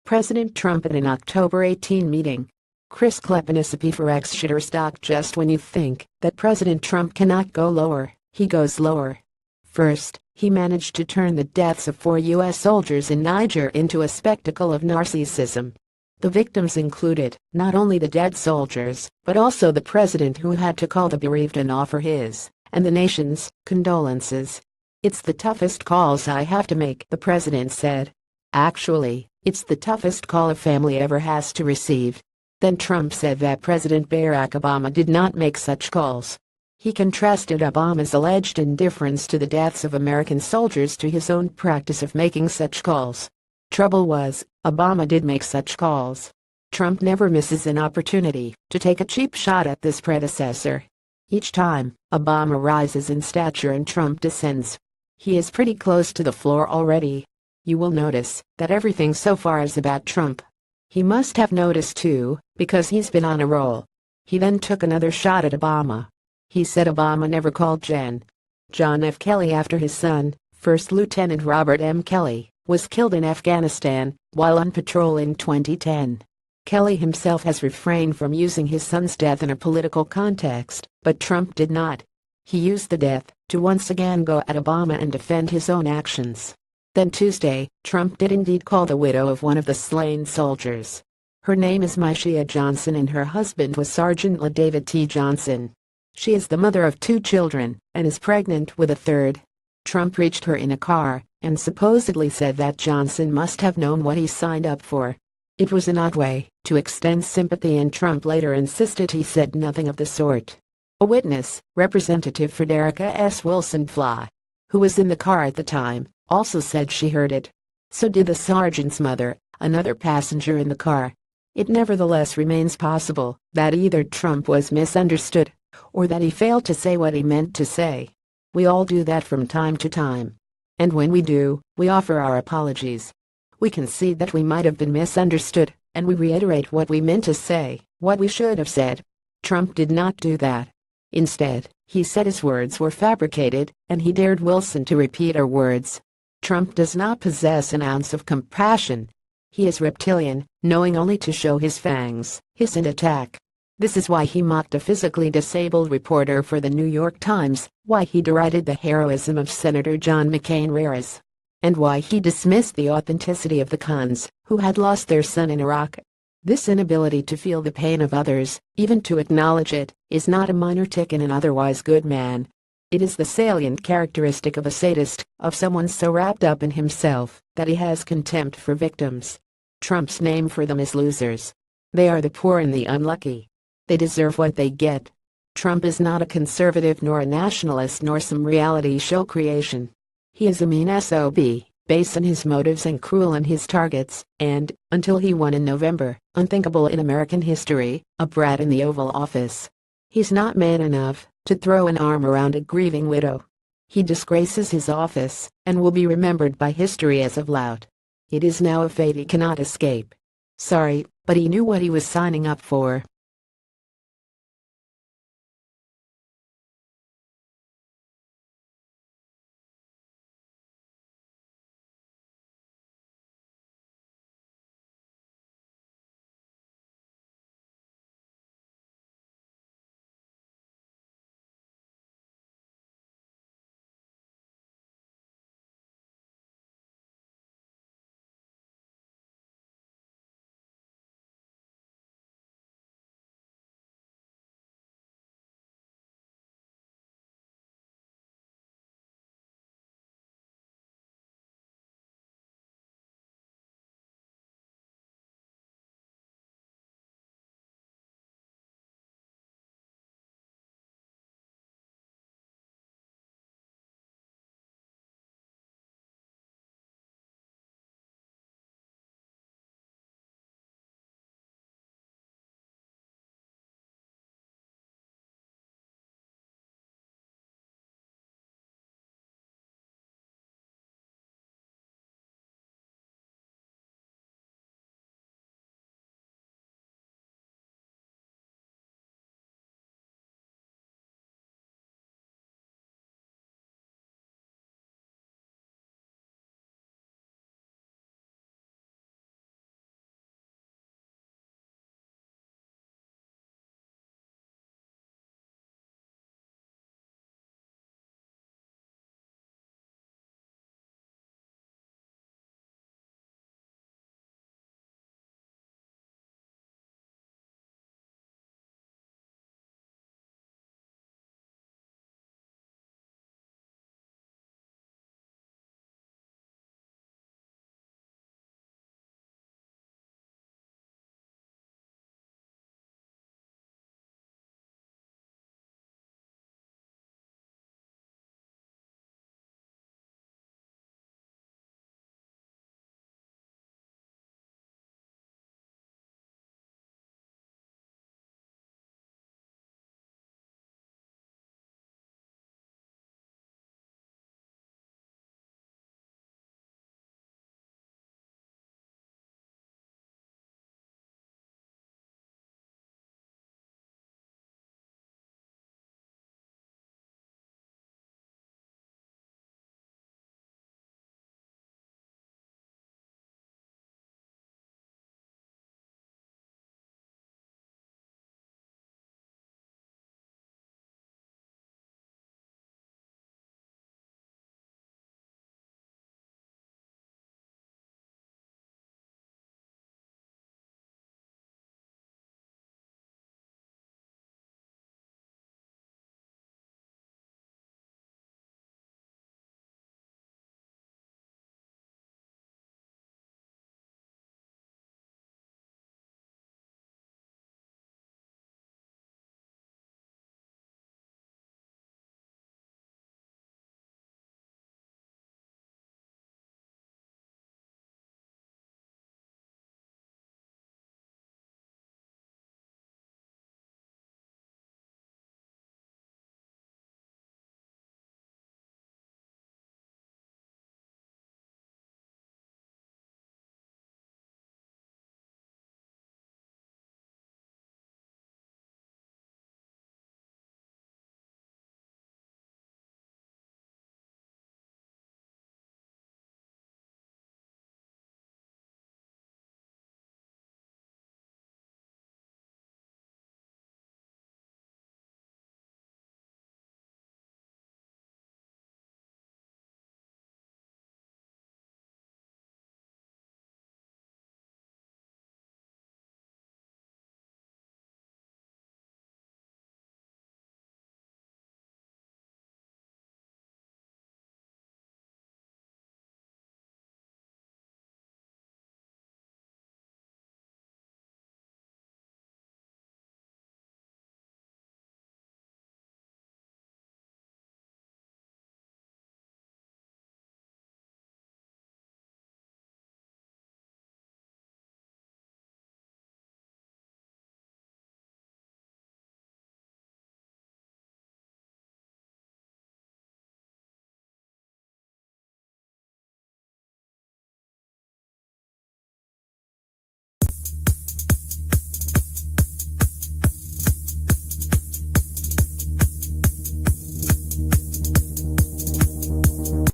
President Trump at an October 18 meeting. Chris Klepanisipi for Shutterstock. Just when you think that President Trump cannot go lower, he goes lower. First, he managed to turn the deaths of 4 U.S. soldiers in Niger into a spectacle of narcissism. The victims included not only the dead soldiers, but also the president, who had to call the bereaved and offer his and the nation's condolences. "It's the toughest calls I have to make," the president said. "Actually, it's the toughest call a family ever has to receive." Then Trump said that President Barack Obama did not make such calls. He contrasted Obama's alleged indifference to the deaths of American soldiers to his own practice of making such calls. Trouble was, Obama did make such calls. Trump never misses an opportunity to take a cheap shot at this predecessor. Each time, Obama rises in stature and Trump descends. He is pretty close to the floor already. You will notice that everything so far is about Trump. He must have noticed too, because he's been on a roll. He then took another shot at Obama. He said Obama never called John F. Kelly after his son, First Lieutenant Robert M. Kelly, was killed in Afghanistan while on patrol in 2010. Kelly himself has refrained from using his son's death in a political context, but Trump did not. He used the death to once again go at Obama and defend his own actions. Then Tuesday, Trump did indeed call the widow of one of the slain soldiers. Her name is Myshia Johnson and her husband was Sergeant LaDavid T. Johnson. She is the mother of 2 children and is pregnant with a third. Trump reached her in a car and supposedly said that Johnson must have known what he signed up for. It was an odd way to extend sympathy, and Trump later insisted he said nothing of the sort. A witness, Representative Frederica S. Wilson Fly, who was in the car at the time, also said she heard it. So did the sergeant's mother, another passenger in the car. It nevertheless remains possible that either Trump was misunderstood or that he failed to say what he meant to say. We all do that from time to time. And when we do, we offer our apologies. We concede that we might have been misunderstood, and we reiterate what we meant to say, what we should have said. Trump did not do that. Instead, he said his words were fabricated, and he dared Wilson to repeat her words. Trump does not possess an ounce of compassion. He is reptilian, knowing only to show his fangs, hiss and attack. This is why he mocked a physically disabled reporter for the New York Times, why he derided the heroism of Senator John McCain Rares, and why he dismissed the authenticity of the Khans, who had lost their son in Iraq. This inability to feel the pain of others, even to acknowledge it, is not a minor tick in an otherwise good man. It is the salient characteristic of a sadist, of someone so wrapped up in himself that he has contempt for victims. Trump's name for them is losers. They are the poor and the unlucky. They deserve what they get. Trump is not a conservative nor a nationalist nor some reality show creation. He is a mean SOB, base in his motives and cruel in his targets, and, until he won in November, unthinkable in American history, a brat in the Oval Office. He's not man enough to throw an arm around a grieving widow. He disgraces his office and will be remembered by history as a lout. It is now a fate he cannot escape. Sorry, but he knew what he was signing up for.